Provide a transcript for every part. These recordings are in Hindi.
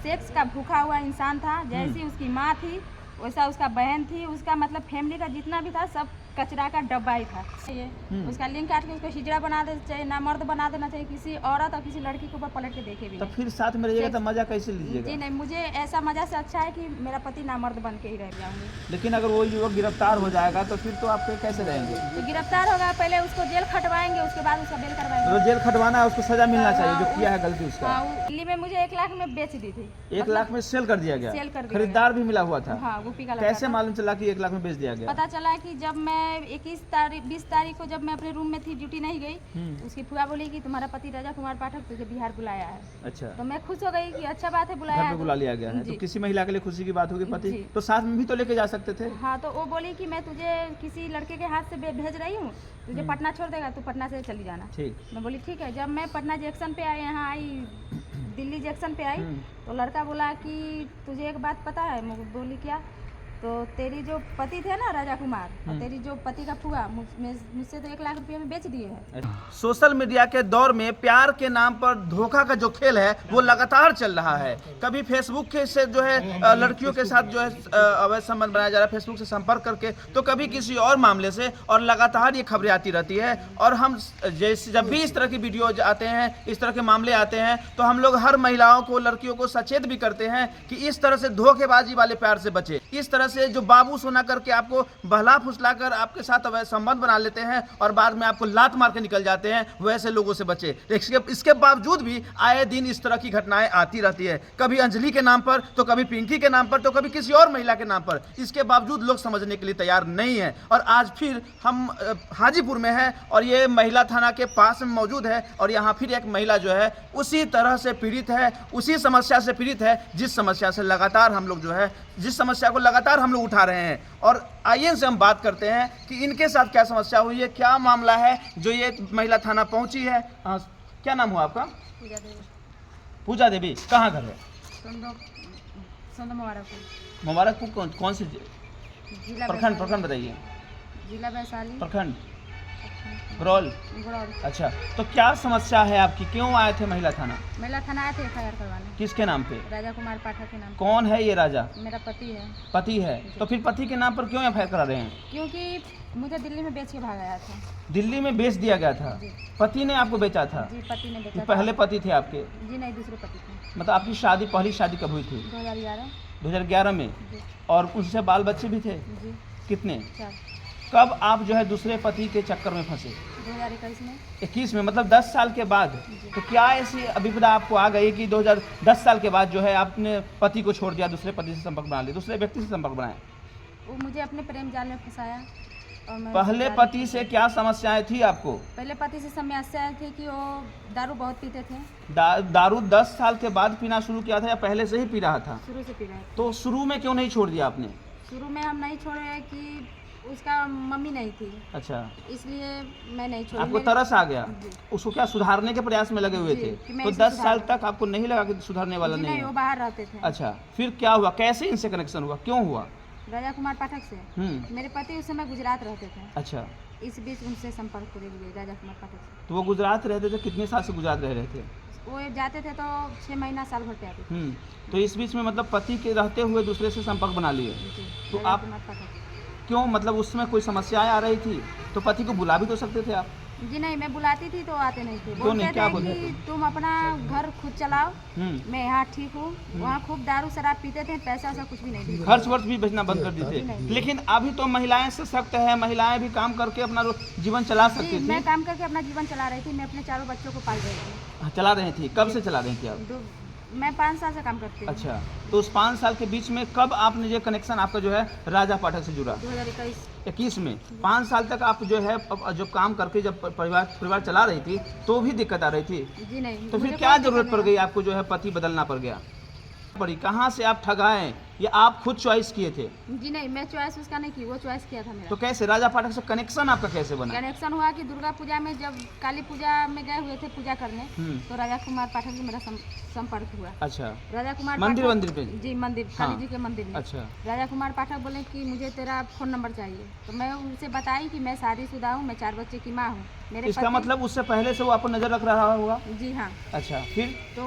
सेक्स का भूखा हुआ इंसान था। जैसी उसकी माँ थी वैसा उसका बहन थी, उसका मतलब फैमिली का जितना भी था सब कचरा का डब्बा ही था। ये उसका लिंक काट के उसको हिजड़ा बना देना चाहिए, ना मर्द बना देना चाहिए, किसी औरत और किसी लड़की के ऊपर पलट के देखे भी तो नहीं। फिर साथ में रहिएगा तो मजा कैसे लीजिएगा? जी नहीं, मुझे ऐसा मजा से अच्छा है कि मेरा पति ना मर्द बन के ही रह जाऊंगी। लेकिन अगर वो युवक गिरफ्तार हो जाएगा तो फिर तो आप कैसे रहेंगे? तो गिरफ्तार होगा, पहले उसको जेल खटवाएंगे, उसके बाद उसका बेल करवाएंगे। तो जेल खटवाना है, उसको सजा मिलना चाहिए जो किया है गलती उसका। हाँ, दिल्ली में मुझे 1 लाख में बेच दी थी। 1 लाख में सेल कर दिया गया? सेल कर दिया खरीदार भी मिला हुआ था? हाँ, गोपी का लड़का कैसे था। मालूम चला कि 1 लाख में बेच दिया गया? पता चला कि जब मैं 20 तारीख को जब मैं अपने रूम में थी, ड्यूटी नहीं गई, उसकी फुआ बोली कि तुम्हारा पति राजा कुमार पाठक तुझे बिहार बुलाया है। अच्छा, तो मैं खुश हो गई कि अच्छा बात है, बुलाया घर है पे तो। बुला लिया गया है। तो किसी महिला के लिए खुशी की बात होगी। पति जी। तो साथ में भी तो लेके जा सकते थे। हाँ, तो वो बोली कि मैं तुझे किसी लड़के के हाथ से भेज रही हूँ, तुझे पटना छोड़ देगा, तू पटना से चली जाना। ठीक। मैं बोली ठीक है। जब मैं पटना जंक्शन पे आई, यहाँ आई, दिल्ली जंक्शन पे आई, तो लड़का बोला कि तुझे एक बात पता है? मैं बोली क्या? तो तेरी जो पति थे ना राजा कुमार, और तेरी जो पति का फुआ मुझसे तो 1 लाख रुपये में बेच दिए हैं। सोशल मीडिया के दौर में प्यार के नाम पर धोखा का जो खेल है वो लगातार चल रहा है। कभी फेसबुक के से जो है लड़कियों के साथ जो है अवैध संबंध बनाया जा रहा है फेसबुक से संपर्क करके, तो कभी किसी और मामले से, और लगातार ये खबरें आती रहती है। और हम जैसे जब भी इस तरह की वीडियो आते हैं, इस तरह के मामले आते हैं, तो हम लोग हर महिलाओं को, लड़कियों को सचेत भी करते हैं कि इस तरह से धोखेबाजी वाले प्यार से बचे। इस तरह से जो बाबू सोना करके आपको बहला फुसला कर आपके साथ अवैध संबंध बना लेते हैं और बाद में आपको लात मार के निकल जाते हैं, वैसे लोगों से बचे। इसके बावजूद भी आए दिन इस तरह की घटनाएं आती रहती है, कभी अंजलि के नाम पर, तो कभी पिंकी के नाम पर, तो कभी किसी और महिला के नाम पर। इसके बावजूद लोग समझने के लिए तैयार नहीं है। और आज फिर हम हाजीपुर में हैं और ये महिला थाना के पास में मौजूद है, और यहाँ फिर एक महिला जो है उसी तरह से पीड़ित है, उसी समस्या से पीड़ित है जिस समस्या से लगातार हम लोग जो है, जिस समस्या को लगातार हम लोग उठा रहे हैं। और आइए इनसे हम बात करते हैं कि इनके साथ क्या समस्या हुई है, क्या मामला है जो ये महिला थाना पहुंची है। क्या नाम हुआ आपका? पूजा देवी। कहाँ घर है? मुबारकपुर। कौन सी प्रखंड बताइए? जिला वैशाली, प्रखंड बरौल। गुड़ौल। अच्छा, तो क्या समस्या है आपकी, क्यों आए थे महिला थाना? महिला थाना आए थे FIR करवाने। किसके नाम पे? राजा कुमार पाठक के नाम। कौन है ये राजा? मेरा पति है। पति है? तो फिर पति के नाम पर क्यों FIR करा रहे हैं? क्योंकि मुझे दिल्ली में बेच के भागाया था। दिल्ली में बेच दिया गया था? पति ने आपको बेचा था? जी, पति ने बेचा। पहले पति थे आपके? जी नहीं, दूसरे पति थे। मतलब आपकी शादी, पहली शादी कब हुई थी? 2011 में। और उनसे बाल बच्चे भी थे? जी। कितने? 4। कब आप जो है दूसरे पति के चक्कर में फंसे? 2021 में। 21 में, मतलब 10 साल के बाद। तो क्या ऐसी विपदा आपको आ गई कि 2010 साल के बाद जो है आपने पति को छोड़ दिया, दूसरे पति से संपर्क बना लिया, दूसरे व्यक्ति से संपर्क बनाया? वो मुझे अपने प्रेम जाल में फंसाया। और मैं पहले पति से क्या समस्याएं थी आपको? पहले पति से समस्याएं थी कि वो दारू बहुत पीते थे। दारू 10 साल के बाद पीना शुरू किया था या पहले से ही पी रहा था? शुरू से पी रहे थे। तो शुरू में क्यों नहीं छोड़ दिया आपने? शुरू में हम नहीं छोड़े कि उसका मम्मी नहीं थी। अच्छा, इसलिए मैं नहीं छोड़ी। आपको तरस आ गया? उसको क्या सुधारने के प्रयास में लगे हुए थे? तो 10 साल तक आपको नहीं लगा कि सुधारने वाला नहीं है? वो बाहर रहते थे। अच्छा, फिर क्या हुआ, कैसे इनसे कनेक्शन हुआ, क्यों हुआ? राजा कुमार पाठक से। मेरे पति उस समय गुजरात रहते थे। अच्छा, इस बीच उनसे संपर्क कर लिए राजा कुमार पाठक से। तो वो गुजरात रहते थे? कितने साल से गुजरात रह रहे थे? वो जाते थे तो 6 महीना साल भर पे आते थे। तो इस बीच में मतलब पति के रहते हुए दूसरे से संपर्क बना लिए? तो आप क्यों, मतलब उसमें कोई समस्याएं आ रही थी तो पति को बुला भी तो सकते थे आप? जी नहीं, मैं बुलाती थी तो आते नहीं थे। क्यों नहीं, क्या बोलते थे कि तुम अपना घर खुद चलाओ, मैं यहाँ ठीक हूँ। वहाँ खूब दारू शराब पीते थे, पैसा वैसा कुछ भी नहीं दी। खर्च वर्च भी बेचना बंद कर दी थे। लेकिन अभी तो महिलाएं सशक्त है, महिलाएं भी काम करके अपना जीवन चला सकती थी। मैं काम करके अपना जीवन चला रही थी। मैं अपने 4 बच्चों को पाल रही थी। चला रही थी? कब से चला रही थी आप? मैं 5 साल से काम करती हूँ। अच्छा, तो उस 5 साल के बीच में कब आपने ये कनेक्शन आपका जो है राजा पाठक से जुड़ा? 2021 में। 5 साल तक आप जो है जब काम करके जब परिवार चला रही थी तो भी दिक्कत आ रही थी? जी नहीं। तो फिर क्या जरूरत पड़ गई आपको जो है पति बदलना पड़ गया? पड़ी कहाँ से आप ठगाए, या आप खुद चॉइस किए थे? जी नहीं, मैं चॉइस उसका नहीं की, वो चॉइस किया था मेरा। तो कैसे राजा पाठक से कनेक्शन आपका कैसे बना? कनेक्शन हुआ कि दुर्गा पूजा में जब काली पूजा में गए हुए थे पूजा करने, तो राजा कुमार पाठक से मेरा संपर्क हुआ। अच्छा, राजा कुमार मंदिर पे? जी, मंदिर, काली जी के मंदिर में। अच्छा, राजा कुमार पाठक बोले कि मुझे तेरा फ़ोन नंबर चाहिए। तो मैं उनसे बताई कि मैं शादीशुदा हूँ, मैं 4 बच्चे की माँ हूँ। इसका मतलब उससे पहले से वो आपको नजर रख रहा होगा? जी हाँ। अच्छा, फिर? तो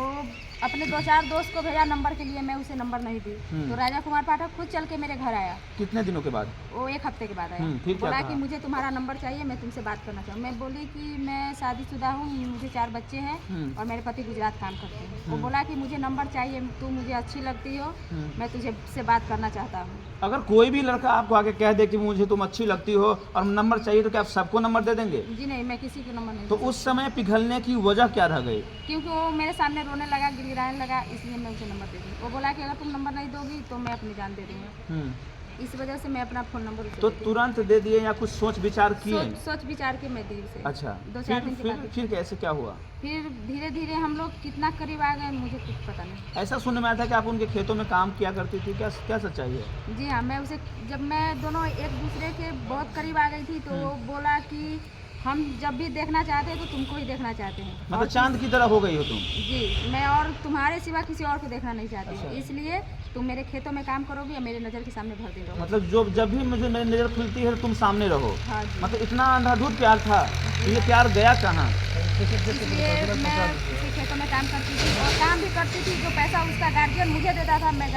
अपने 2-4 दोस्त को भेजा नंबर के लिए, मैं उसे नंबर नहीं दी। तो राजा कुमार पाठक खुद चल के मेरे घर आया। कितने दिनों के बाद? वो 1 हफ्ते के बाद आया। फिर क्या बोला कहा? कि मुझे तुम्हारा नंबर चाहिए, मैं तुमसे बात करना चाहूँ। मैं बोली कि मैं शादीशुदा हूँ, मुझे 4 बच्चे हैं और मेरे पति गुजरात काम करते हैं। वो बोला कि मुझे नंबर चाहिए, तू मुझे अच्छी लगती हो, मैं तुझे से बात करना चाहता हूँ। अगर कोई भी लड़का आपको आके कह दे कि मुझे तुम अच्छी लगती हो और नंबर चाहिए, तो क्या आप सबको नंबर दे देंगे? जी नहीं, मैं किसी को नंबर नहीं तो उस समय पिघलने की वजह क्या रह गई? क्योंकि वो मेरे सामने रोने लगा, गिड़गिड़ाने लगा, इसलिए मैं उसे नंबर दे दी। वो बोला कि अगर तुम नंबर नहीं दोगी तो मैं अपनी जान दे दूँगा। इस वजह से मैं अपना फ़ोन नंबर उसे तो दे दी। तुरंत दे दिए या कुछ सोच विचार किए? सोच विचार के मैं दी उसे। अच्छा, 2-4 दिन के बाद फिर कैसे क्या हुआ? फिर धीरे धीरे हम लोग कितना करीब आ गए, मुझे कुछ पता नहीं। ऐसा सुनने में आया था कि आप उनके खेतों में काम किया करती थी, क्या क्या सच्चाई है? जी हाँ, मैं उसे जब मैं दोनों एक दूसरे के बहुत करीब आ गई थी तो वो बोला कि हम जब भी देखना चाहते हैं तो तुमको ही देखना चाहते हैं। मतलब चांद की तरह हो गई हो तुम? जी, मैं और तुम्हारे सिवा किसी और को देखना नहीं चाहती। अच्छा। इसलिए तुम मेरे खेतों में काम करोगी और मेरे नज़र के सामने भर दिन रहो। मतलब जब भी मुझे मेरी नज़र खुलती है तुम सामने रहो। हाँ जी। मतलब इतना अंधाधुंध प्यार था, तो ये प्यार गया कहाँ? इसलिए मैं उसके खेतों में काम करती थी और काम भी करती थी। जो पैसा उसका गार्जियन मुझे देता था, मैं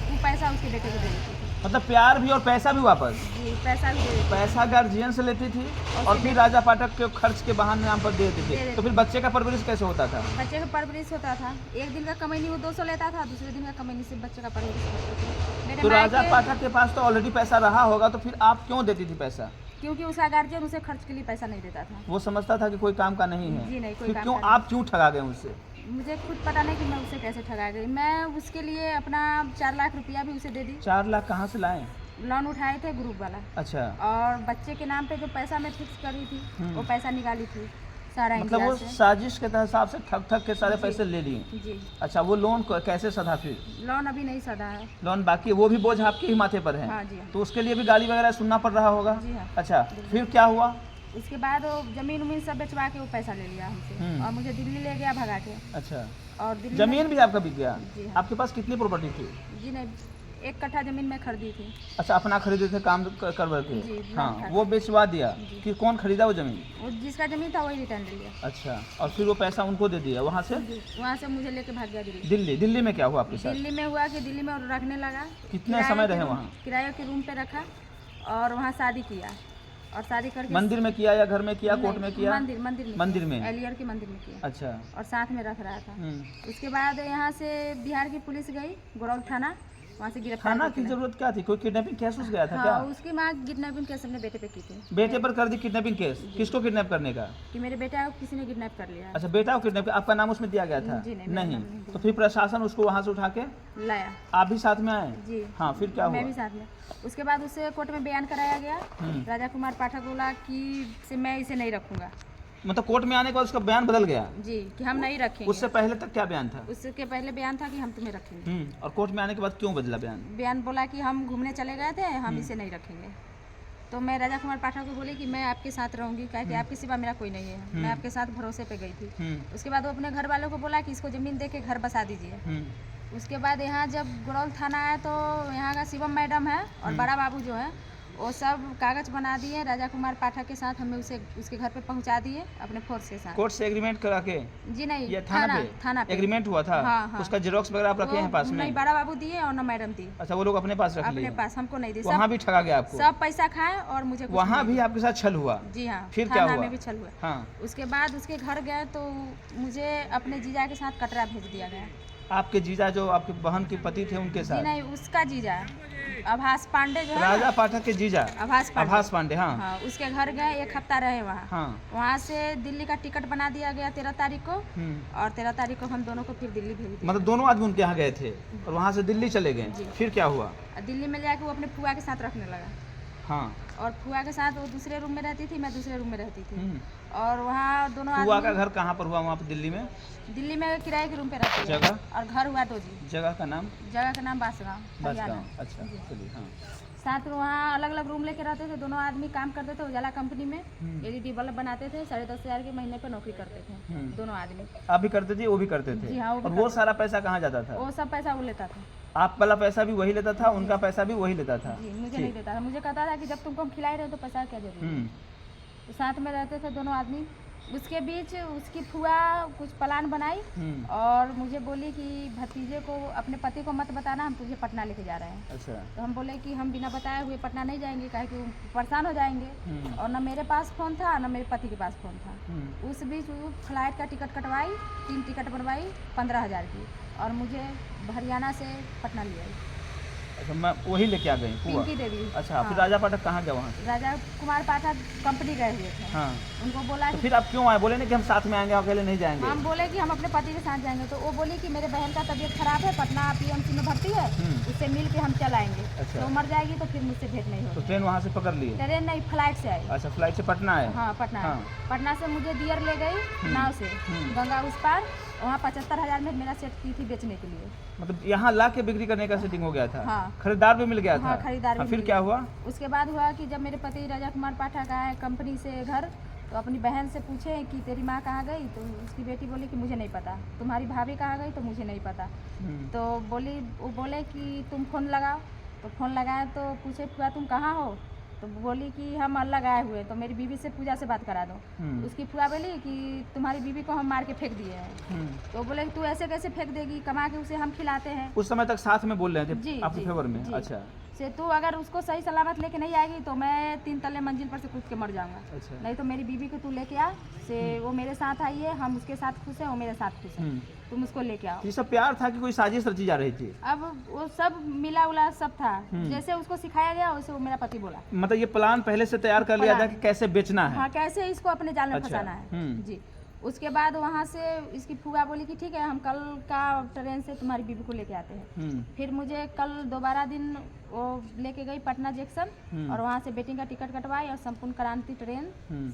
वो पैसा उसके बेटे को दे देती थी। मतलब प्यार भी और पैसा भी वापस? जी, पैसा भी दे देती थी। पैसा गार्जियन से लेती थी और फिर राजा पाठक के खर्च के बहाने नाम पर दे देते थे। तो फिर बच्चे का परवरिश कैसे होता था? बच्चे का परवरिश होता था, एक दिन का कमाई वो 200 लेता था, दूसरे दिन का कमाई से बच्चे का परवरिश करते थे। मेरे तो राजा मायके- पाठक के पास तो ऑलरेडी पैसा रहा होगा, तो फिर आप क्यों देती थी पैसा? क्योंकि उसका गार्जियन उसे खर्च के लिए पैसा नहीं देता था। वो समझता था कि कोई काम का नहीं है। जी नहीं, कोई फिर काम क्यों का आप क्यों ठगा गए उससे? मुझे खुद पता नहीं कि मैं उसे कैसे ठगा गई। मैं उसके लिए अपना 4 लाख रुपया भी उसे दे दी। 4 लाख कहाँ से लाए? लोन उठाए थे ग्रुप वाला, अच्छा, और बच्चे के नाम पे जो पैसा मैं फिक्स करी थी वो पैसा निकाली थी सारा मतलब वो इंडिया से। साजिश के हिसाब से ठग के सारे पैसे ले लिए। जी, अच्छा, वो लोन कैसे सधा फिर? लोन अभी नहीं सधा है। लोन बाकी है, वो भी बोझ आपके ही माथे पर है। हाँ जी, हाँ। तो उसके लिए भी गाली वगैरह सुनना पड़ रहा होगा? जी हाँ। अच्छा, फिर क्या हुआ? उसके बाद वो जमीन उमीन सब बेचवा के वो पैसा ले लिया हमसे और मुझे दिल्ली ले गया भगा के। अच्छा, और दिल्ली जमीन भी आपका बिक गया? जी हाँ। आपके पास कितनी प्रॉपर्टी थी? जी नहीं, 1 कट्ठा जमीन मैं खरीदी थी। अच्छा, अपना खरीदे थे काम करवा के? जी, हाँ, खरीदा। वो बेचवा दिया। फिर कौन खरीदा वो जमीन? वो जिसका जमीन था वही रिटर्न ले लिया। अच्छा, और फिर वो पैसा उनको दे दिया वहाँ से? वहाँ से मुझे लेके भाग गया दिल्ली। दिल्ली में क्या हुआ आपके साथ? दिल्ली में हुआ कि दिल्ली में वो रखने लगा। कितने समय रहे वहाँ? किराए के रूम पे रखा और वहाँ शादी किया और शादी करके मंदिर में किया या घर में किया, कोर्ट में किया? मंदिर में में? एलियर के मंदिर में किया। अच्छा। और साथ में रख रहा था। उसके बाद यहाँ से बिहार की पुलिस गई, गोरौल थाना, वहाँ से गिरफ्तार थाना करके की जरूरत क्या थी? कोई किडनैपिंग केस उस गया था क्या? हाँ, उसकी माँ किडनैपिंग केस अपने बेटे पे की थी। बेटे पर कर दी किडनैपिंग केस? किसको किडनैप करने का? कि मेरे बेटा को किसी ने किडनैप कर लिया है। अच्छा, बेटा को किडनैप, आपका नाम उसमें दिया गया था? जी नहीं, मेरा नाम नहीं। नहीं दिया। तो फिर प्रशासन उसको वहाँ से उठा के लाया। आप भी साथ में आए? जी हाँ, फिर क्या मैं हुआ? भी साथ में। उसके बाद उससे कोर्ट में बयान कराया गया। राजा कुमार पाठक बोला कि से मैं इसे नहीं रखूंगा। मतलब कोर्ट में आने के बाद उसका बयान बदल गया? जी, कि हम नहीं रखेंगे। उससे पहले तक क्या बयान था? उसके पहले बयान था कि हम तुम्हें रखेंगे। और कोर्ट में आने के बाद क्यों बदला बयान? बयान बोला कि हम घूमने चले गए थे, हम इसे नहीं रखेंगे। तो मैं राजा कुमार पाठक को बोली कि मैं आपके साथ रहूंगी, क्या कि आपके सिवा मेरा कोई नहीं है। मैं आपके साथ भरोसे पे गई थी। उसके बाद वो अपने घर वालों को बोला कि इसको जमीन दे के घर बसा दीजिए। उसके बाद यहाँ जब गोरौल थाना आया तो यहाँ का शिवम मैडम है और बड़ा बाबू जो है वो सब कागज बना दिए राजा कुमार पाठक के साथ, हमें उसे उसके घर पे पहुंचा दिए अपने फोर्स के साथ। कोर्ट से एग्रीमेंट करा के? जी नहीं, ये थाना पे एग्रीमेंट हुआ था? हाँ, हाँ। उसका जेरोक्स वगैरह आप रखे हैं पास में? नहीं, बड़ा बाबू दिए और न मैडम दी। अच्छा, वो लोग अपने पास रख अपने लिए? पास, हमको नहीं दी। वहाँ भी ठगा गया आपको? सब पैसा खाए और मुझे कुछ वहाँ नहीं भी दिया। आपके साथ छल हुआ? जी हाँ, फिर क्या हुआ? में भी छल हुआ। हाँ। उसके बाद उसके घर गए तो मुझे अपने जीजा के साथ कटरा भेज दिया गया। आपके जीजा जो आपके बहन के पति थे उनके जी साथ? नहीं, उसका जीजा आभास पांडे जो है राजा पाठक के जीजा आभास पांडे। हाँ, हाँ, उसके घर गए, 1 हफ्ता रहे वहाँ। हाँ। वहाँ से दिल्ली का टिकट बना दिया गया 13 तारीख को और 13 तारीख को हम दोनों को फिर दिल्ली भेज दिया। मतलब दोनों आदमी उनके यहाँ गए थे और वहाँ से दिल्ली चले गए? फिर क्या हुआ? दिल्ली में जाके वो अपने फुआ के साथ रखने लगा। हाँ। और फुआ के साथ वो दूसरे रूम में रहती थी, मैं दूसरे रूम में रहती थी। और वहाँ दोनों फुआ आदमी का घर कहाँ पर हुआ वहाँ पर दिल्ली में? दिल्ली में किराए के रूम पे रहती है। जगह? और घर हुआ 2 जी। जगह का नाम? जगह का नाम बासगांव, हरियाणा। अच्छा, चलिए। हाँ। साथ में वहाँ अलग अलग रूम लेके रहते थे, दोनों आदमी काम करते थे उजाला कंपनी में। LED बल्ब बनाते थे, 10,500 के महीने पे नौकरी करते थे दोनों आदमी। आप भी करते थे, वो भी करते थे? जी हाँ, और वो सारा पैसा कहाँ जाता था? वो सब पैसा वो लेता था। आप वाला पैसा भी वही लेता था, उनका पैसा भी वही लेता था? जी, मुझे नहीं देता था। मुझे कहता था कि जब तुमको हम खिलाए रहे तो पैसा क्या जरूरी है। तो साथ में रहते थे दोनों आदमी, उसके बीच उसकी फुआ कुछ प्लान बनाई और मुझे बोली कि भतीजे को अपने पति को मत बताना, हम तुझे पटना लेके जा रहे हैं। अच्छा। तो हम बोले कि हम बिना बताए हुए पटना नहीं जाएंगे, काहे कि वो परेशान हो जाएंगे। और न मेरे पास फ़ोन था न मेरे पति के पास फ़ोन था। उस बीच वो फ्लाइट का टिकट कटवाई, 3 टिकट बनवाई 15,000 की, और मुझे हरियाणा से पटना ले आई। अच्छा, मैं वही लेके आ गई पिंकी देवी। अच्छा। हाँ। फिर राजा पाठक कहाँ गया वहाँ से? राजा कुमार पाठक कंपनी गए हुए थे। हाँ। उनको बोला तो कि फिर आप क्यों आए? बोले ना कि हम साथ में आएंगे, अकेले नहीं जाएंगे। हम बोले कि हम अपने पति के साथ जाएंगे। तो वो बोली कि मेरे बहन का तबीयत खराब है, पटना PMC में भर्ती है, उससे मिल के हम चल आएंगे। अच्छा। तो मर जाएगी तो फिर मुझसे भेंट नहीं तो होगी। ट्रेन वहाँ से पकड़ लिए? ट्रेन नहीं, फ्लाइट से आई। अच्छा, फ्लाइट से पटना आए? हाँ, पटना हाँ। पटना से मुझे दियर ले गई नाव से गंगा उस पार। वहाँ 75,000 में मेरा सेट की थी बेचने के लिए। मतलब यहाँ ला के बिक्री करने का सेटिंग हो गया था? हाँ। खरीदार भी मिल गया था? हाँ, खरीदार भी फिर मिल क्या गया। हुआ? उसके बाद हुआ कि जब मेरे पति राजा कुमार पाठक आए कंपनी से घर, तो अपनी बहन से पूछे कि तेरी माँ कहाँ गई? तो उसकी बेटी बोली कि मुझे नहीं पता। तुम्हारी भाभी कहाँ गई? तो मुझे नहीं पता। तो वो बोले कि तुम फ़ोन लगाओ। तो फ़ोन लगाए तो पूछे फुआ तुम कहाँ हो? तो बोली कि हम अलग आए हुए, तो मेरी बीवी से पूजा से बात करा दो। उसकी फुआ बोली कि तुम्हारी बीवी को हम मार के फेंक दिए हैं। तो बोले तू ऐसे कैसे फेंक देगी, कमा के उसे हम खिलाते हैं। उस समय तक साथ में बोल रहे थे जी, आपके जी, फेवर में? जी। अच्छा। से तू अगर उसको सही सलामत लेके नहीं आएगी तो मैं 3 तल्ले मंजिल पर से कूद के मर जाऊंगा। अच्छा। नहीं तो मेरी बीवी को तू लेके आ। से वो मेरे साथ आई है, हम उसके साथ खुश हैं, वो मेरे साथ खुश है, तुम उसको लेके आओ। ये सब प्यार था कि कोई साजिश रची जा रही थी? अब वो सब मिला उला सब था, जैसे उसको सिखाया गया वैसे वो मेरा पति बोला। मतलब ये प्लान पहले से तैयार कर लिया था कि कैसे बेचना है? हाँ, कैसे इसको अपने जाल में अच्छा। फंसाना है। जी। उसके बाद वहाँ से इसकी फुआ बोली कि ठीक है हम कल का ट्रेन से तुम्हारी बीवी को लेके आते हैं। फिर मुझे कल दोबारा दिन वो लेके गई पटना जंक्शन, और वहाँ से बेटिंग का टिकट कटवाई, और संपूर्ण क्रांति ट्रेन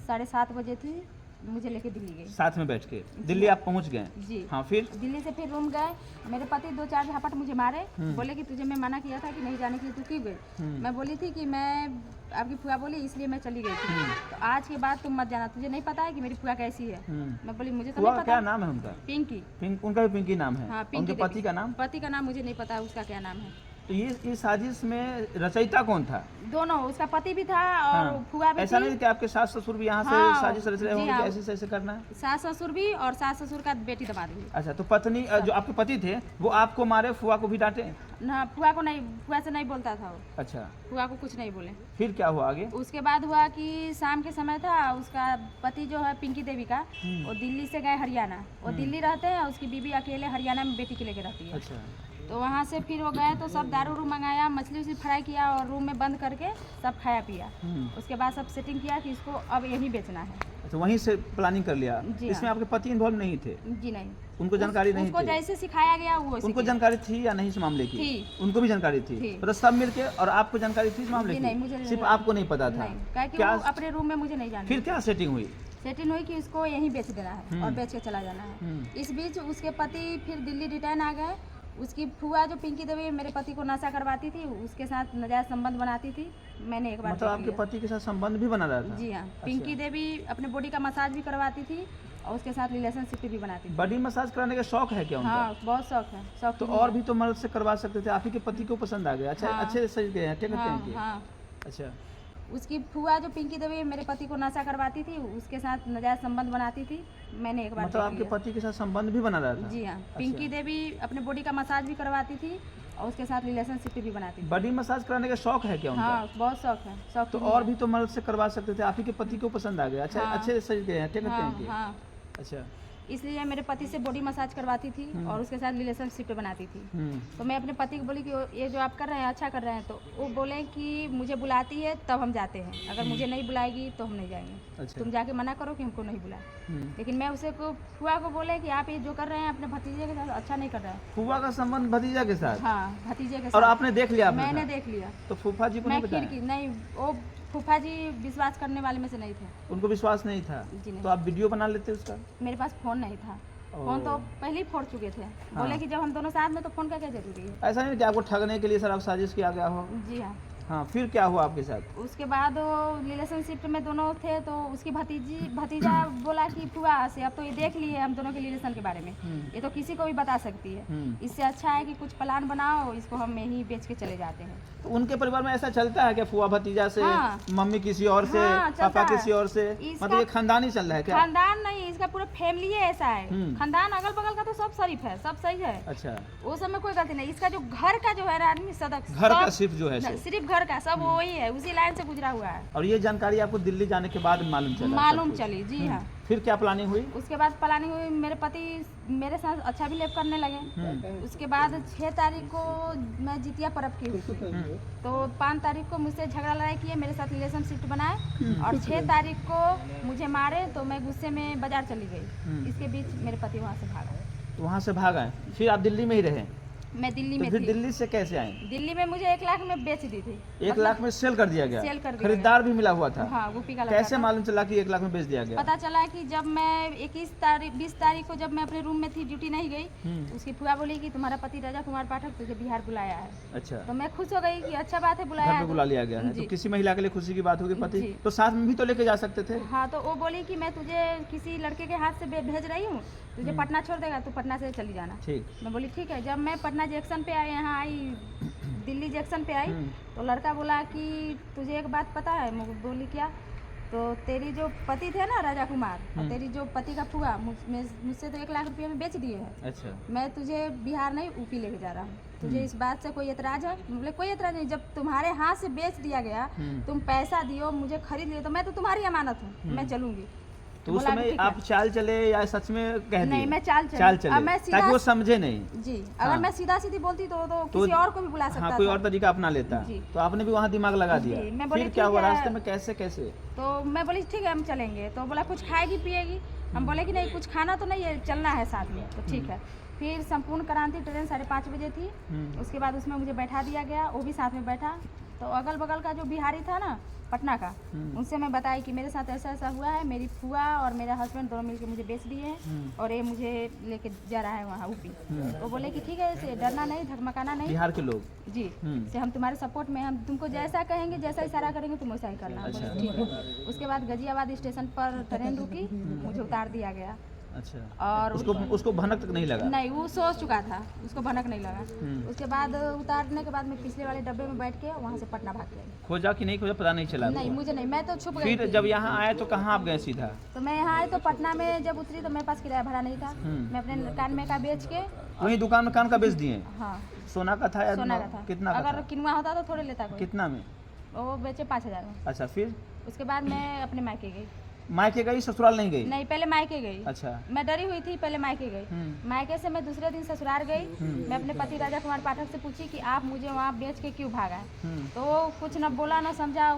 7:30 बजे थी, मुझे लेके दिल्ली गई। साथ में बैठ के दिल्ली आप पहुंच गए? जी। हाँ, फिर दिल्ली से फिर रूम गए। मेरे पति 2-4 झापट मुझे मारे, बोले कि तुझे मैं मना किया था कि नहीं जाने के लिए, तू क्यों गई? मैं बोली थी कि मैं आपकी फुआ बोली इसलिए मैं चली गई थी। तो आज के बाद तुम मत जाना, तुझे नहीं पता है कि मेरी फुआ कैसी है? मैं बोली मुझे तो नहीं पता। क्या नाम है उनका? पिंकी। उनका भी पिंकी नाम है? हाँ, उनके पति का नाम? पति का नाम मुझे नहीं पता उसका क्या नाम है। तो ये साजिश में रचयिता कौन था? दोनों, उसका पति भी था और फुआ भी ऐसा थी। नहीं कि आपके सास ससुर भी यहाँ से हाँ, साजिश रच रहे जी होंगे हाँ। कि ऐसे ऐसे करना है? सास ससुर भी, और सास ससुर का बेटी दमाद भी। अच्छा, तो पत्नी जो आपके पति थे वो आपको मारे, फुआ को भी डांटे? ना, फुआ को नहीं, फुआ से नहीं बोलता था वो। अच्छा। फुआ को कुछ नहीं बोले। फिर क्या हुआ आगे? उसके बाद हुआ कि शाम के समय था, उसका पति जो है पिंकी देवी का, वो दिल्ली से गए हरियाणा। वो दिल्ली रहते हैं, उसकी बीवी अकेले हरियाणा में बेटी के लेके रहती है। अच्छा। तो वहाँ से फिर वो गए तो सब दारू उरू मंगाया, मछली उछली फ्राई किया और रूम में बंद करके सब खाया पिया। उसके बाद सब सेटिंग किया कि इसको अब यहीं बेचना है। अच्छा, वहीं से प्लानिंग कर लिया? जी इसमें हाँ। आपके पति इन्वॉल्व नहीं थे? जी नहीं, उनको जानकारी नहीं उसको थी? जैसे सिखाया गया वो वैसे उनको किया। जानकारी थी या नहीं इस मामले की? थी। उनको भी जानकारी थी? थी। मतलब सब मिलके, और आपको जानकारी थी इस मामले जी की? नहीं, मुझे सिर्फ आपको नहीं पता था? नहीं, काहे कि क्या वो अपने रूम में मुझे नहीं जानती। फिर क्या सेटिंग हुई? सेटिंग हुई कि इसको यहीं बेच देना है और बेच के चला जाना है। इस बीच उसके पति फिर दिल्ली रिटर्न आ गए। उसकी फुआ जो पिंकी देवी मेरे पति को नशा करवाती थी, उसके साथ नाजायज संबंध बनाती थी। मैंने एक बार मतलब देख आपके लिया। पति के साथ संबंध भी बना रहा था? जी हाँ। पिंकी देवी अपने बॉडी का मसाज भी करवाती थी और उसके साथ रिलेशनशिप भी बनाती थी। बॉडी मसाज कराने का शौक है क्या उनका? हाँ, बहुत शौक है। शौक तो और भी तो मर्द से करवा सकते थे, आप ही के पति को पसंद आ गया। अच्छा, हाँ। अच्छे सज गए हैं, क्या करते हैं कि? हाँ। अच्छा। उसकी फुआ जो पिंकी देवी मेरे पति को नशा करवाती थी, उसके साथ नाजायज संबंध बनाती थी। मैंने एक बार मतलब देख आपके लिया। पति के साथ संबंध भी बना रहा था? जी हाँ। पिंकी देवी अपने बॉडी का मसाज भी करवाती थी और उसके साथ रिलेशनशिप भी बनाती थी। बॉडी मसाज कराने का शौक है क्या उनका? हाँ, बहुत शौक है। शौक तो और भी तो मर्द से करवा सकते थे, आप ही के पति को पसंद आ गया। अच्छा, हाँ। अच्छे सज गए हैं, क्या करते हैं कि? हाँ। अच्छा। इसलिए मेरे पति से बॉडी मसाज करवाती थी और उसके साथ रिलेशनशिप बनाती थी। तो मैं अपने पति को बोली कि ये जो आप कर रहे हैं अच्छा कर रहे हैं। तो वो बोले कि मुझे बुलाती है तब हम जाते हैं, अगर मुझे नहीं बुलाएगी तो हम नहीं जाएंगे। अच्छा। तुम जाके मना करो कि हमको नहीं बुलाए। लेकिन मैं उसे को फुआ को बोले कि आप ये जो कर रहे हैं अपने भतीजे के साथ अच्छा नहीं कर रहे हैं। फूफा का संबंध भतीजा के साथ? हाँ, भतीजे के और साथ। आपने देख लिया? आपने मैंने कहा? देख लिया। तो फूफा जी को मैं नहीं बताया? खिड़की नहीं, वो फूफा जी विश्वास करने वाले में से नहीं थे। उनको विश्वास नहीं था? जी नहीं। तो आप वीडियो बना लेते उसका? मेरे पास फोन नहीं था। फोन तो पहले ही फोड़ चुके थे। बोले कि जब हम दोनों साथ में तो फोन का क्या जरूरी है। ऐसा नहीं कि आपको ठगने के लिए सर आप साजिश किया गया हो? जी हाँ। हाँ, फिर क्या हुआ आपके साथ? उसके बाद वो रिलेशनशिप में दोनों थे, तो उसकी भतीजा बोला कि फुआ से अब तो ये देख लिए हम दोनों के रिलेशन के बारे में, ये तो किसी को भी बता सकती है, इससे अच्छा है कि कुछ प्लान बनाओ, इसको हम यहीं बेच के चले जाते हैं। तो उनके परिवार में ऐसा चलता है कि फुआ भतीजा से, हाँ। मम्मी किसी और से, हाँ, चलता पापा है। किसी और से, इसका- मतलब ये खानदानी चल रहा है क्या? खानदान नहीं, इसका पूरा फैमिली ऐसा है। खानदान अगल बगल का तो सब शरीफ है, सब सही है, अच्छा, वो सब में कोई गलती नहीं। इसका जो घर का जो है ना आदमी सदस्य, घर का सब- सिर्फ जो है सो। सिर्फ घर का सब वही है, उसी लाइन से गुजरा हुआ है। और ये जानकारी आपको दिल्ली जाने के बाद मालूम चला? मालूम सब कुछ? चली, जी हाँ। फिर क्या प्लानिंग हुई? उसके बाद प्लानिंग हुई, मेरे पति मेरे साथ अच्छा बिहेव करने लगे। उसके बाद 6 तारीख को मैं जितिया पर्व की हुई थी, तो 5 तारीख को मुझसे झगड़ा लड़ाई किए, मेरे साथ रिलेशनशिप बनाए, और 6 तारीख को मुझे मारे, तो मैं गुस्से में बाजार चली गई। इसके बीच मेरे पति वहाँ से भागा। तो वहाँ से भाग आए, फिर आप दिल्ली में ही रहे? मैं दिल्ली तो में फिर थी। दिल्ली से कैसे आए? दिल्ली में मुझे 1 लाख में बेच दी थी। 1 लाख में सेल कर दिया गया? सेल कर दिया खरीदार भी मिला हुआ था? हाँ, गोपी का लड़का कैसे था। मालूम चला कि 1 लाख में बेच दिया गया? पता चला कि जब मैं 20 तारीख को जब मैं अपने रूम में थी, ड्यूटी नहीं गई, उसकी फुआ बोली कि तुम्हारा पति राजा कुमार पाठक तुझे बिहार बुलाया है। अच्छा, तो मैं खुश हो गई कि अच्छा बात है, बुलाया घर है पे तो। बुला लिया गया है। जी। तो किसी महिला के लिए खुशी की बात होगी, पति जी। तो साथ में भी तो लेके जा सकते थे? हाँ, तो वो बोली कि मैं तुझे किसी लड़के के हाथ से भेज रही हूँ, तुझे पटना छोड़ देगा, तू पटना से चली जाना। ठीक। मैं बोली ठीक है। जब मैं पटना जंक्शन पे आई, यहाँ आई, दिल्ली जंक्शन पे आई, तो लड़का बोला कि तुझे एक बात पता है? मैं बोली क्या? तो तेरी जो पति थे ना राजा कुमार, और तेरी जो पति का फुआ मुझसे तो 1 लाख रुपये में बेच दिए हैं। अच्छा, मैं तुझे बिहार नहीं यूपी लेके जा रहा हूँ, तुझे इस बात से कोई एतराज है? बोले कोई एतराज नहीं, जब तुम्हारे हाथ से बेच दिया गया, तुम पैसा दियो, मुझे खरीद लियो, तो मैं तो तुम्हारी अमानत हूँ, मैं चलूंगी। तो उस समय आप चाल चले या सच में कह दिए? नहीं, मैं चाल चले अब मैं सीधा, ताकि वो समझे नहीं। जी, अगर मैं सीधा सीधी बोलती तो किसी और को भी बुला सकता हाँ, कोई था। और तरीका अपना लेता। जी। तो आपने भी वहाँ दिमाग लगा दिया। जी, मैं बोली फिर क्या ठीक हुआ है। रास्ते में? कैसे कैसे? तो मैं बोली ठीक है हम चलेंगे। तो बोला कुछ खाएगी पिएगी? हम बोले कि नहीं, कुछ खाना तो नहीं है, चलना है साथ में। तो ठीक है। फिर संपूर्ण क्रांति ट्रेन 5:30 बजे थी। उसके बाद उसमें मुझे बैठा दिया गया, वो भी साथ में बैठा। तो अगल बगल का जो बिहारी था ना पटना का, उनसे मैं बताई कि मेरे साथ ऐसा ऐसा हुआ है, मेरी फुआ और मेरा हस्बैंड दोनों मिलके मुझे बेच दिए हैं, और ये मुझे लेके जा रहा है वहाँ यूपी। वो बोले कि ठीक है, इसे डरना नहीं, धकमकाना नहीं, बिहार के लोग जी, से हम तुम्हारे सपोर्ट में, हम तुमको जैसा कहेंगे, जैसा इशारा करेंगे तुम वैसा ही करना। अच्छा। बोले ठीक है। उसके बाद गाजियाबाद स्टेशन पर ट्रेन रुकी, मुझे उतार दिया गया। अच्छा, और उसको भनक तक नहीं लगा? नहीं, वो सोच चुका था, उसको भनक नहीं लगा। उसके बाद उतारने के बाद मैं पिछले वाले डब्बे में बैठ के वहाँ से पटना भाग गई। खोजा कि नहीं खोजा पता नहीं चला? नहीं, मुझे नहीं, मैं तो छुप गई फिर थी। जब यहाँ आए तो कहाँ आप गए सीधा? तो मैं यहाँ आई तो पटना में जब उतरी तो मेरे पास किराया भाड़ा नहीं था। मैं अपने कान में का बेच के, वही दुकान में कान का बेच दिए? हाँ, सोना का था या सोना का था। कितना का अगर था? किनवा होता तो थोड़े लेता कोई। कितना में? वो बेचे 5,000 में। अच्छा, फिर उसके बाद मैं अपने मायके गई। मायके गई, ससुराल नहीं गई? नहीं, पहले मायके गई। अच्छा, मैं डरी हुई थी, पहले मायके गई। मायके से मैं दूसरे दिन ससुराल गई। मैं अपने पति राजा कुमार पाठक से पूछी कि आप मुझे वहाँ बेच के क्यों भागा? तो वो कुछ न बोला न समझा।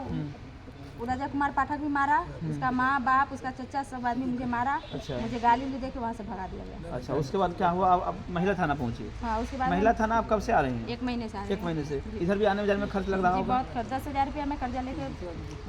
वो राजा कुमार पाठक भी मारा, उसका माँ बाप, उसका चचा, सब आदमी मुझे मारा। अच्छा। मुझे गाली दे के वहाँ से भगा दिया गया। अच्छा, उसके बाद क्या हुआ? अब महिला थाना पहुंची? हाँ, उसके बाद महिला थाना आप कब से आ रही हैं? 1 महीने से आ रही 1 हूँ। महीने से। इधर भी आने जाने में खर्च लग रहा जी, होगा? बहुत खर्च, 10,000 रुपया मैं कर्जा लेके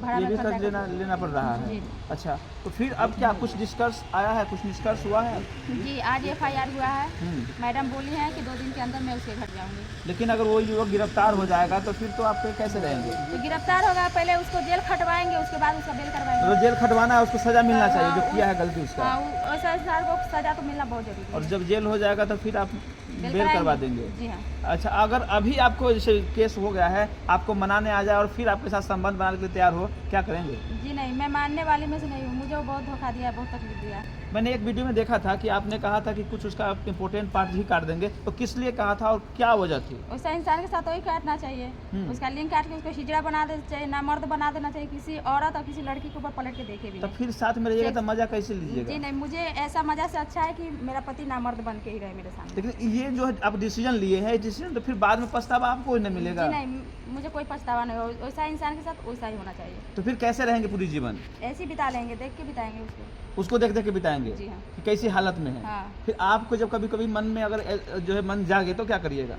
भाड़ा ये में भी खर्चा कर्ज करती लेना पड़ रहा है? जी। अच्छा, तो फिर अब क्या कुछ निष्कर्ष आया है? कुछ निष्कर्ष हुआ है? हूँ। जी, आज FIR हुआ है। मैडम बोली है कि 2 दिन के अंदर मैं उसके घर जाऊँगी। लेकिन अगर वो युवक गिरफ्तार हो जाएगा तो फिर तो आप कैसे रहेंगे? तो गिरफ्तार होगा, पहले उसको जेल खटवाएंगे, उसके बाद उसका बेल करवाएंगे। तो जेल खटवाना है, उसको सजा मिलना चाहिए जो किया है गलती उसका। हाँ, वैसा इंसान को सजा तो मिलना बहुत जरूरी है। और जब जेल हो जाएगा तो फिर आप बेल कराएंगे। करवा देंगे? जी हाँ। अच्छा, अगर अभी आपको जैसे केस हो गया है, आपको मनाने आ जाए और फिर आपके साथ संबंध बनाने के लिए तैयार हो, क्या करेंगे? जी नहीं, मैं मानने वाली में से नहीं हूँ। मुझे वो बहुत धोखा दिया है, बहुत तकलीफ दिया है। मैंने एक वीडियो में देखा था कि आपने कहा था कि कुछ उसका इम्पोर्टेंट पार्ट ही काट देंगे, तो किस लिए कहा था और क्या वजह थी? वैसा इंसान के साथ वही काटना चाहिए। उसका लिंक काट के उसको हिजड़ा बना देना चाहिए, ना मर्द बना देना चाहिए। किसी औरत और किसी लड़की के ऊपर पलट के देखे भी तो नहीं। फिर साथ में रहिएगा तो मजा कैसे जी लीजिएगा? नहीं, मुझे ऐसा मजा से अच्छा है कि मेरा पति ना मर्द बन के ही रहे मेरे सामने। लेकिन ये जो है आप डिसीजन लिए हैं, डिसीजन तो फिर बाद में पछतावा आपको नहीं मिलेगा। जी नहीं, मुझे कोई पछतावा नहीं हो। वैसा इंसान के साथ वैसा ही होना चाहिए। तो फिर कैसे रहेंगे पूरी जीवन? ऐसे ही बिता लेंगे, देख के बिताएंगे उसको देख देख के बिताएंगे जी हाँ। कि कैसी हालत में है। हाँ। फिर आपको जब कभी कभी मन में अगर जो है मन जागे तो क्या करिएगा?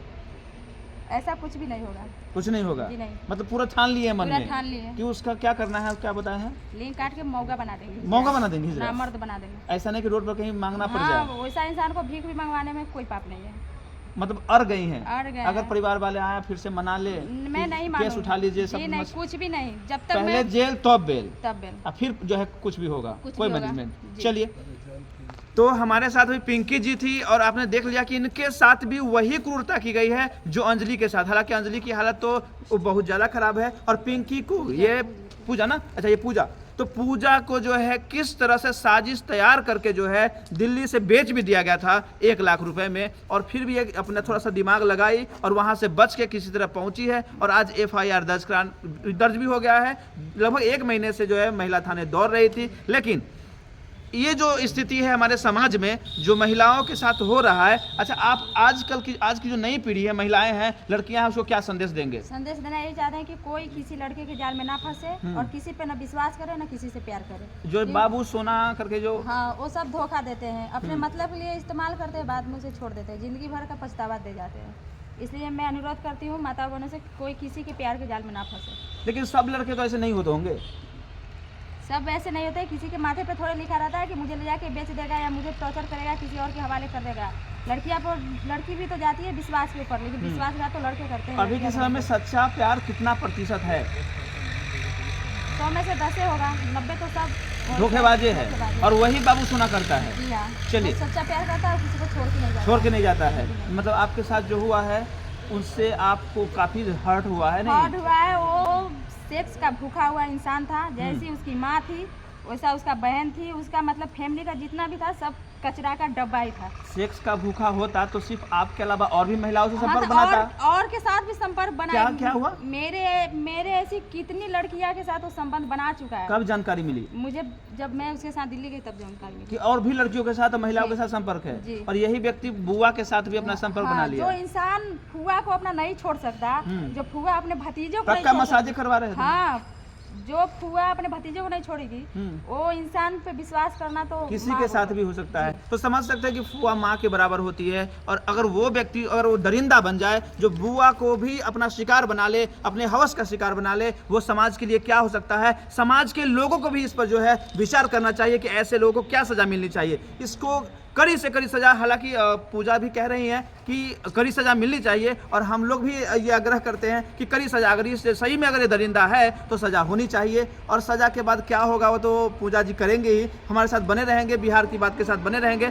ऐसा कुछ भी नहीं होगा। कुछ नहीं होगा? जी नहीं। मतलब पूरा ठान लिए मन पूरा में ठान लिए। कि उसका क्या करना है, क्या बताए हैं? लिंक काट के मौका बना देंगे। मौका बना देंगे हिजड़ा? ना मर्द बना देंगे। ऐसा नहीं कि रोड पर कहीं मांगना पड़ हाँ, जाए। वैसा इंसान को भीख भी मंगवाने में कोई पाप नहीं है। मतलब अड़ गई हैं। अड़ गए अगर हैं। परिवार वाले आए फिर से मना ले, मैं नहीं केस मानूंगी। उठा लीजिए, सब जी नहीं, कुछ भी नहीं, जब तक पहले मैं जेल तब बेल, तब बेल। और फिर जो है कुछ भी होगा, कुछ कोई भी होगा। मैनेजमेंट। जी। चलिए, तो हमारे साथ भी पिंकी जी थी और आपने देख लिया कि इनके साथ भी वही क्रूरता की गई है जो अंजलि के साथ। हालांकि अंजलि की हालत तो बहुत ज़्यादा खराब है, और पिंकी को ये पूजा ना, अच्छा ये पूजा, तो पूजा को जो है किस तरह से साजिश तैयार करके जो है दिल्ली से बेच भी दिया गया था 1 लाख रुपए में, और फिर भी एक अपने थोड़ा सा दिमाग लगाई और वहां से बच के किसी तरह पहुंची है, और आज FIR दर्ज भी हो गया है। लगभग 1 महीने से जो है महिला थाने दौड़ रही थी। लेकिन ये जो स्थिति है हमारे समाज में जो महिलाओं के साथ हो रहा है, अच्छा आप आज की जो नई पीढ़ी है, महिलाएं हैं, लड़कियां हैं, उसको क्या संदेश देंगे? संदेश देना यही चाहते हैं कि कोई किसी लड़के के जाल में ना फंसे, और किसी पे ना विश्वास करे, ना किसी से प्यार करे। जो बाबू सोना करके जो, हाँ, वो सब धोखा देते हैं, अपने मतलब के लिए इस्तेमाल करते हैं, बाद में उसे छोड़ देते हैं, जिंदगी भर का पछतावा दे जाते हैं। इसलिए मैं अनुरोध करती हूँ माता बहनों से, कोई किसी के प्यार के जाल में ना फंसे। लेकिन सब लड़के तो ऐसे नहीं होते होंगे। सब ऐसे नहीं होते, किसी के माथे पे थोड़े लिखा रहता है कि मुझे ले जाके बेच देगा या मुझे टॉर्चर करेगा, किसी और के हवाले कर देगा। लड़की भी तो जाती है विश्वास के ऊपर, लेकिन विश्वासघात तो लड़के करते हैं। अभी के समय में सच्चा प्यार कितना प्रतिशत है? 100 में से 10 होगा, 90 तो सब धोखेबाजी है, और वही बाबू सोना करता है। जी हाँ, चलिए, वो सच्चा प्यार करता है और किसी को छोड़ के नहीं जाता है। मतलब आपके साथ जो हुआ है उससे आपको काफी हर्ट हुआ है? नहीं हर्ट हुआ है। वो सेक्स का भूखा हुआ इंसान था, जैसी उसकी माँ थी वैसा उसका बहन थी, उसका मतलब फैमिली का जितना भी था सब कचरा का डब्बा ही था। सेक्स का भूखा होता तो सिर्फ आपके अलावा और भी महिलाओं से हाँ, संपर्क तो बनाता? और के साथ भी संपर्क बनाया। क्या हुआ? मेरे ऐसी कितनी लड़कियां के साथ वो संबंध बना चुका है। कब जानकारी मिली? मुझे जब मैं उसके साथ दिल्ली गई तब जानकारी मिली कि और भी लड़कियों के साथ, महिलाओं के साथ संपर्क है, और यही व्यक्ति बुआ के साथ भी अपना संपर्क बना लिया। जो इंसान फुआ को अपना नहीं छोड़ सकता, जो फुआ अपने भतीजों को पक्का मसाजे करवा रहे थे? हाँ, जो फुआ अपने भतीजे को नहीं छोड़ेगी, वो इंसान पे विश्वास करना तो किसी के साथ भी हो सकता है। तो समझ सकते हैं कि फुआ माँ के बराबर होती है, और अगर वो व्यक्ति, अगर वो दरिंदा बन जाए जो बुआ को भी अपना शिकार बना ले, अपने हवस का शिकार बना ले, वो समाज के लिए क्या हो सकता है। समाज के लोगों को भी इस पर जो है विचार करना चाहिए कि ऐसे लोगों को क्या सजा मिलनी चाहिए। इसको कड़ी से कड़ी सजा, हालांकि पूजा भी कह रही हैं कि कड़ी सजा मिलनी चाहिए, और हम लोग भी ये आग्रह करते हैं कि कड़ी सजा, अगर ये सही में अगर ये दरिंदा है तो सजा होनी चाहिए, और सजा के बाद क्या होगा वो तो पूजा जी करेंगे ही। हमारे साथ बने रहेंगे, बिहार की बात के साथ बने रहेंगे।